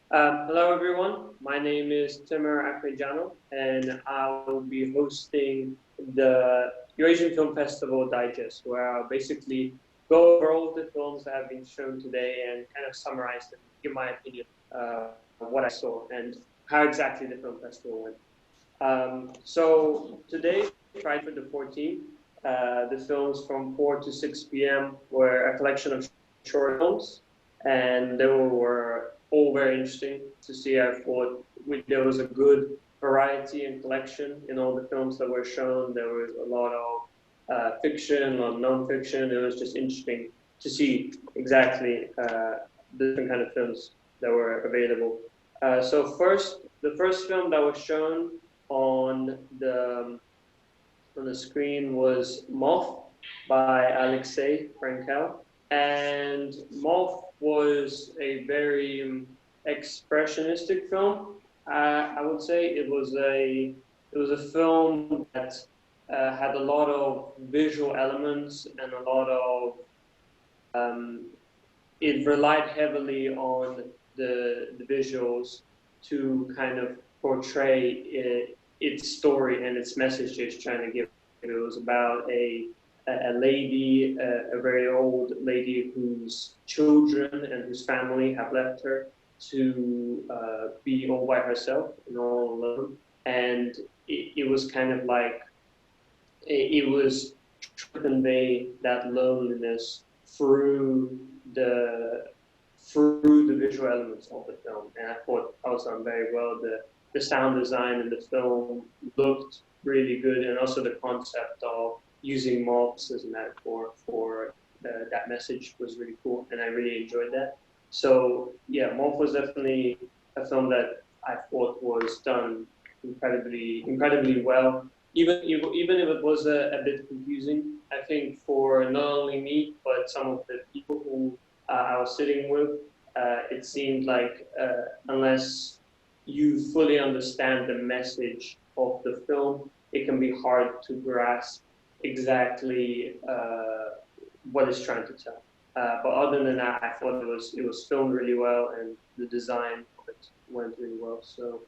Hello everyone, my name is Timur Akhmedjanov and I will be hosting the Eurasian Film Festival Digest, where I'll basically go over all the films that have been shown today and kind of summarize them, give my opinion of what I saw and how exactly the film festival went. So today, Friday the 14th, the films from 4 to 6 p.m. were a collection of short films, and they were all very interesting to see. I thought there was a good variety and collection in all the films that were shown. There was a lot of fiction, a lot of non-fiction. It was just interesting to see exactly the different kind of films that were available. The first film that was shown on the screen was Moth by Alexei Frankel, and Moth was a very expressionistic film. I would say it was a film that had a lot of visual elements and a lot of it relied heavily on the visuals to kind of portray its story and its message it's trying to give. It was about a lady, a very old lady whose children and whose family have left her to be all by herself and all alone. And it was kind of like, it was to convey that loneliness through the visual elements of the film, and I thought I was done very well. The sound design in the film looked really good, and also the concept of using moths as a metaphor for that message was really cool, and I really enjoyed that. So yeah, Moth was definitely a film that I thought was done incredibly well. Even if it was a bit confusing, I think for not only me but some of the people who I was sitting with, it seemed like unless you fully understand the message of the film, it can be hard to grasp exactly what it's trying to tell. But other than that, I thought it was filmed really well, and the design of it went really well. So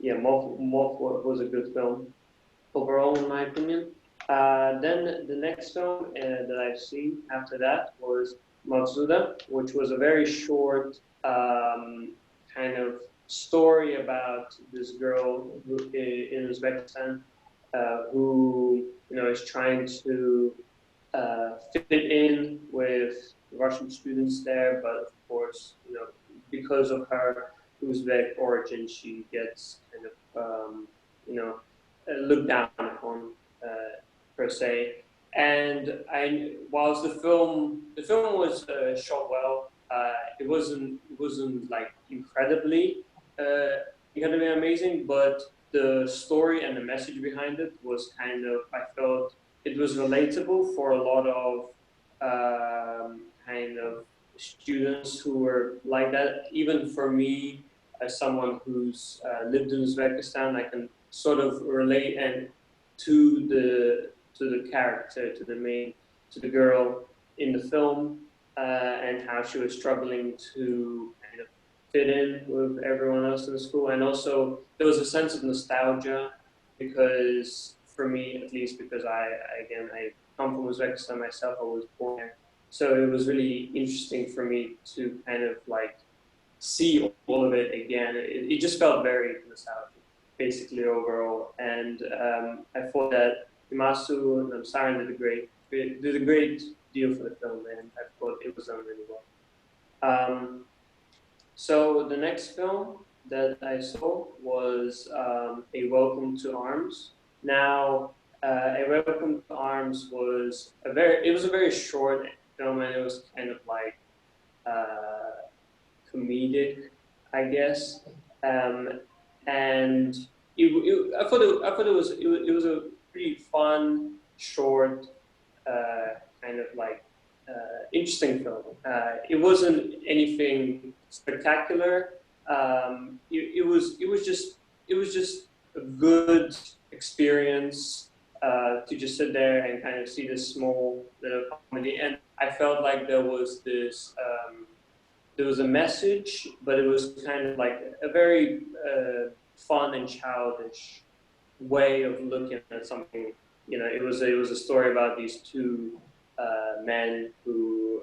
yeah, Moth was a good film overall, in my opinion. Then the next film that I've seen after that was Matsuda, which was a very short kind of story about this girl in Uzbekistan who is trying to fit in with Russian students there, but of course because of her Uzbek origin, she gets kind of looked down upon per se. And whilst the film was shot well, it wasn't like incredibly amazing, but the story and the message behind it was kind of, I felt it was relatable for a lot of kind of students who were like that. Even for me, as someone who's lived in Uzbekistan, I can sort of relate and to the character, to the girl in the film, and how she was struggling to kind of fit in with everyone else in the school. And also there was a sense of nostalgia because, for me at least, because I come from Uzbekistan myself, I was born there. So it was really interesting for me to kind of like see all of it again. It just felt very nostalgic, basically overall. And I thought that Himasu and Sarin did a great deal for the film, and I thought it was done really well. So the next film that I saw was A Welcome to Arms. Now, A Welcome to Arms was a very short film, and it was kind of like comedic, I guess. And I thought it was a pretty fun, short, kind of like interesting film. It wasn't anything spectacular. It was just a good experience to just sit there and kind of see this small little comedy. And I felt like there there was a message, but it was kind of like a very fun and childish way of looking at something. You know, it was a story about these two men who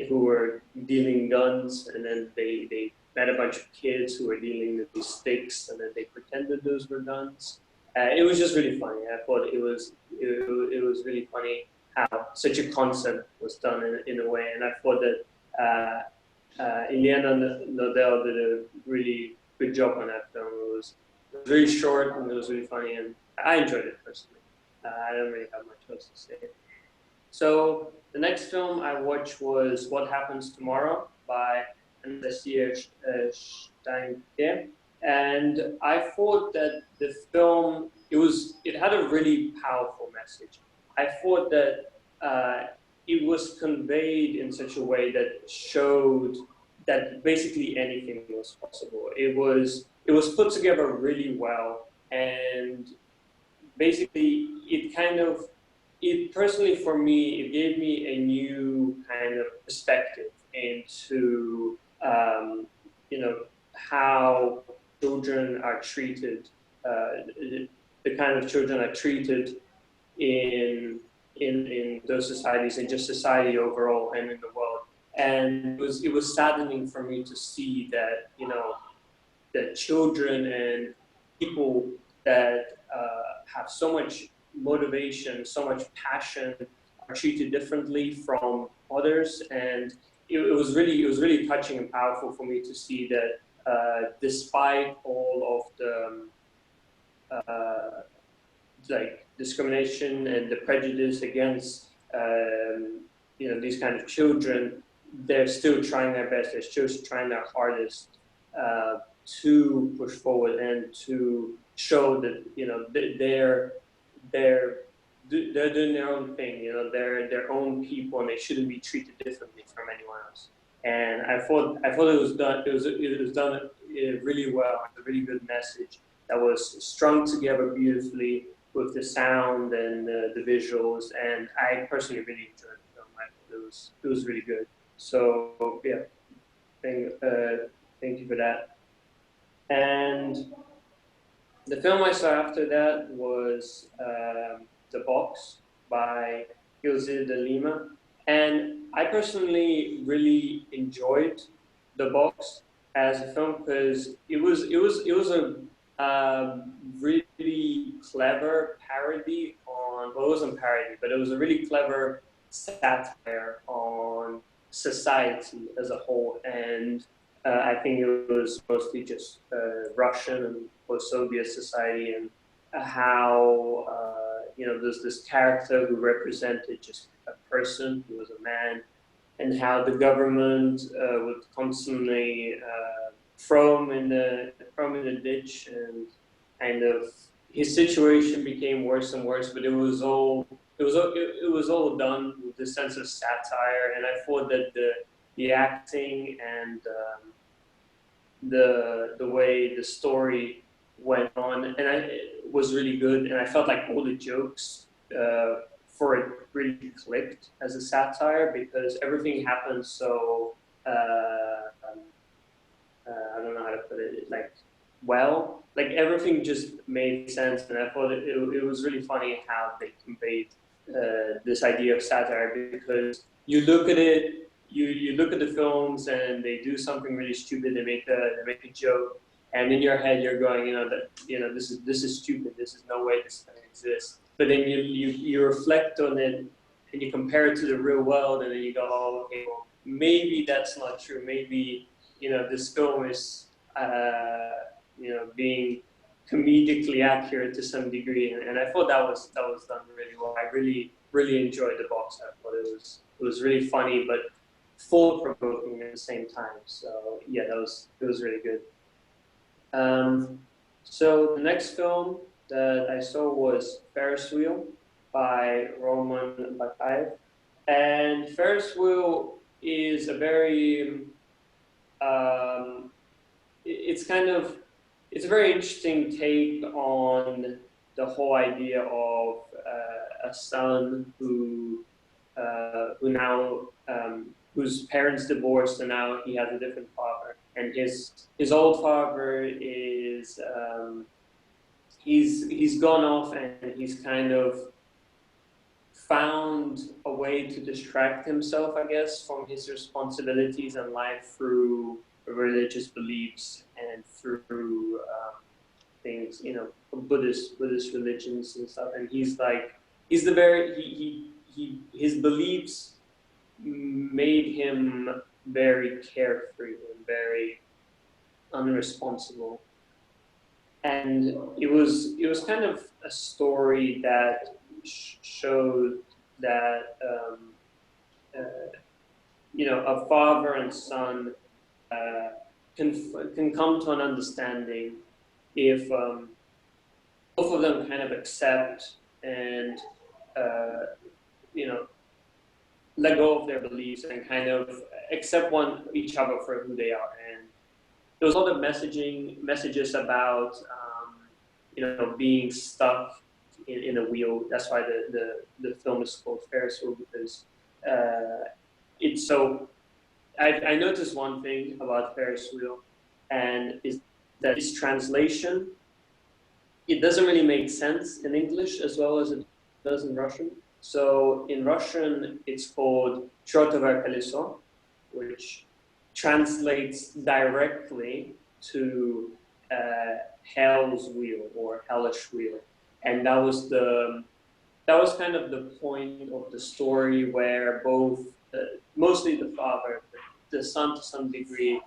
were dealing guns, and then they met a bunch of kids who were dealing with these sticks, and then they pretended those were guns. It was just really funny. I thought it was really funny how such a concept was done in a way, and I thought that Iliana Nodel did a really good job on that film. It was really short and it was really funny, and I enjoyed it personally. I don't really have much else to say. So the next film I watched was What Happens Tomorrow by Anastasia Steinke, and I thought that the film it had a really powerful message. I thought that it was conveyed in such a way that showed that basically anything was possible. It was put together really well, and basically it personally for me, it gave me a new kind of perspective into you know, how children are treated, the kind of children are treated in those societies and just society overall and in the world. And it was saddening for me to see that, you know, that children and people that have so much motivation, so much passion are treated differently from others. And it was really touching and powerful for me to see that despite all of the like discrimination and the prejudice against you know, these kind of children, they're still trying their best. They're still trying their hardest to push forward and to show that, you know, they're doing their own thing. You know, they're their own people, and they shouldn't be treated differently from anyone else. And I thought it was done. It was done really well. A really good message that was strung together beautifully with the sound and the visuals. And I personally really enjoyed the film. I thought it was really good. So yeah, thank you for that. And the film I saw after that was The Box by Ilse de Lima. And I personally really enjoyed The Box as a film because it was a really clever parody on, well, it wasn't parody, but it was a really clever satire on society as a whole. And I think it was mostly just Russian and post-Soviet society, and how you know, there's this character who represented just a person who was a man, and how the government would constantly throw him in the ditch, and kind of his situation became worse and worse. But it was all done with this sense of satire, and I thought that the acting and the way the story went on, and it was really good. And I felt like all the jokes for it really clicked as a satire, because everything happened so I don't know how to put it, like, well, like everything just made sense. And I thought it was really funny how they conveyed this idea of satire, because you look at it. You look at the films and they do something really stupid. They make a joke, and in your head you're going, this is stupid. This is no way this can exist. But then you reflect on it and you compare it to the real world, and then you go, oh, okay, well, maybe that's not true. Maybe, this film is being comedically accurate to some degree, and I thought that was done really well. I really enjoyed The Box. I thought it was really funny, but thought-provoking at the same time. So yeah, it was really good. So the next film that I saw was Ferris Wheel by Roman Bataev. And Ferris Wheel is a very it's a very interesting take on the whole idea of a son who now whose parents divorced, and now he has a different father. And his old father is he's gone off, and he's kind of found a way to distract himself, I guess, from his responsibilities in life through religious beliefs and through things, you know, Buddhist religions and stuff. And he's like, he's the very his beliefs made him very carefree and very unresponsible. And it was kind of a story that showed that you know, a father and son can come to an understanding if both of them kind of accept and you know, let go of their beliefs and kind of accept each other for who they are. And there was a lot of messages about you know, being stuck in a wheel. That's why the film is called Ferris Wheel, because it's so. I noticed one thing about Ferris Wheel, and is that its translation, it doesn't really make sense in English as well as it does in Russian. So in Russian, it's called Чёртово колесо, which translates directly to Hell's Wheel or Hellish Wheel. And that was kind of the point of the story, where both, mostly the father, the son to some degree,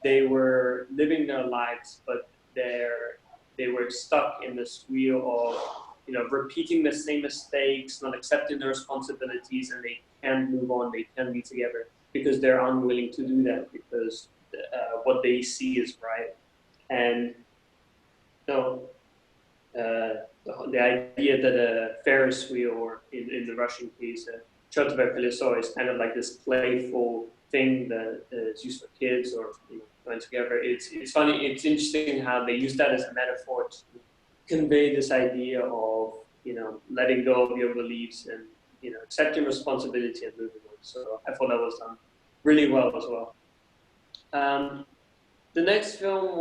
they were living their lives, but they were stuck in this wheel of, you know, repeating the same mistakes, not accepting their responsibilities, and they can't move on, they can't be together because they're unwilling to do that, because what they see is right. And so the idea that a Ferris wheel, or in the Russian case, Чёртово колесо, is kind of like this playful thing that is used for kids, or, you know, going together. It's funny, it's interesting how they use that as a metaphor to convey this idea of, you know, letting go of your beliefs and, you know, accepting responsibility and moving on. So I thought that was done really well as well. The next film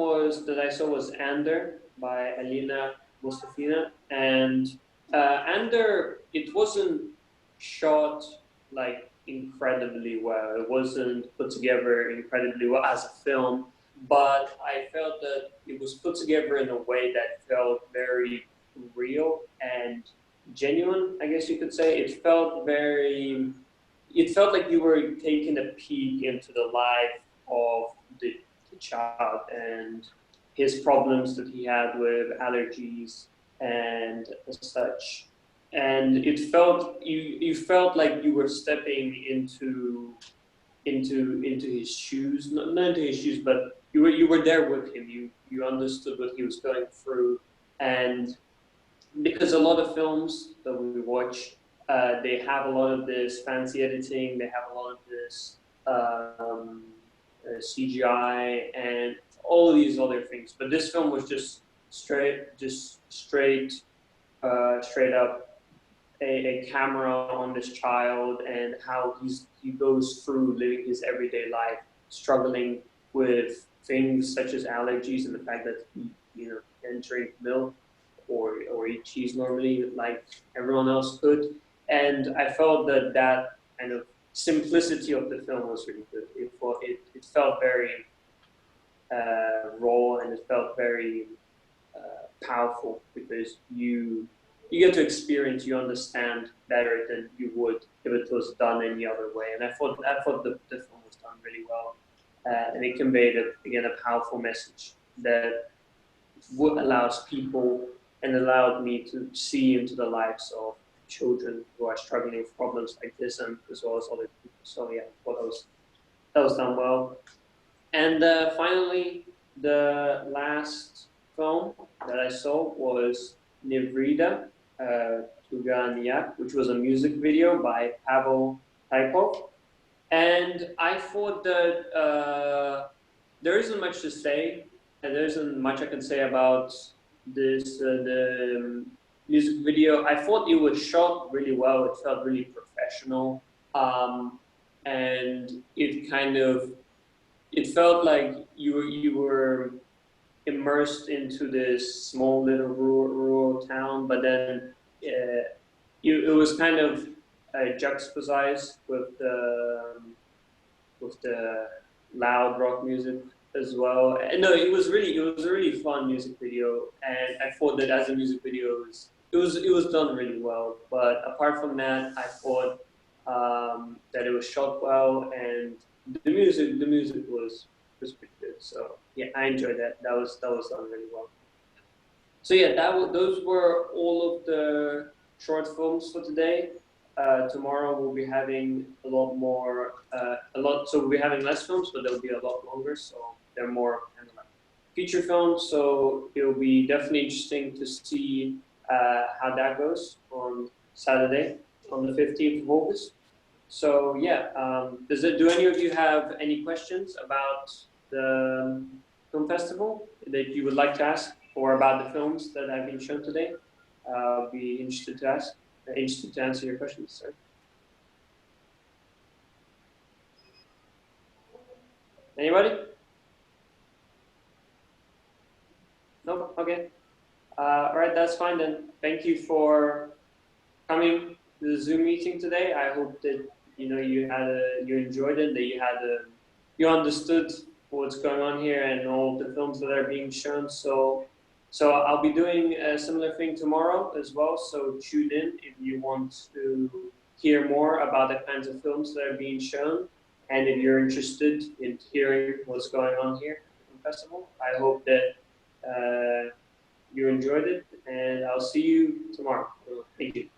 that I saw was Ander by Alina Mustafina, and Ander, it wasn't shot like incredibly well. It wasn't put together incredibly well as a film, but I felt that it was put together in a way that felt very real and genuine, I guess you could say. It felt like you were taking a peek into the life of the child and his problems that he had with allergies and such. And it felt, you felt like you were stepping into his shoes, not into his shoes, but you were there with him. You understood what he was going through. And because a lot of films that we watch, they have a lot of this fancy editing, they have a lot of this CGI and all of these other things. But this film was just straight up a camera on this child, and how he goes through living his everyday life, struggling with things such as allergies and the fact that he, you know, can't drink milk or eat cheese normally like everyone else could. And I felt that kind of simplicity of the film was really good. It felt very raw, and it felt very powerful, because you get to experience, you understand better than you would if it was done any other way. And I thought the film was done really well, and it conveyed, again, a powerful message that allows people and allowed me to see into the lives of children who are struggling with problems like this, and as well as other people. So yeah, I thought that was done well. And finally, the last film that I saw was Nibrita, which was a music video by Pavel Taikov. And I thought that there isn't much to say, and there isn't much I can say about this the music video. I thought it was shot really well. It felt really professional. and it felt like you were immersed into this small little rural town, but then it was kind of juxtaposed with the loud rock music as well. And no, it was a really fun music video, and I thought that as a music video, it was done really well. But apart from that, I thought that it was shot well, and the music was pretty good. So yeah, I enjoyed that. That was done really well. So yeah, those were all of the short films for today. Tomorrow we'll be having a lot more, so we'll be having less films, but they'll be a lot longer, so they're more kind of like feature films, so it'll be definitely interesting to see how that goes on Saturday, on the 15th of August. So yeah, do any of you have any questions about the film festival that you would like to ask, or about the films that have been shown today? I'll be interested to answer your questions, sir. Anybody? No? Okay. All right, that's fine then. Thank you for coming to the Zoom meeting today. I hope that you enjoyed it, that you understood what's going on here and all the films that are being shown. So I'll be doing a similar thing tomorrow as well. So tune in if you want to hear more about the kinds of films that are being shown, and if you're interested in hearing what's going on here at the festival. I hope that you enjoyed it, and I'll see you tomorrow. Thank you.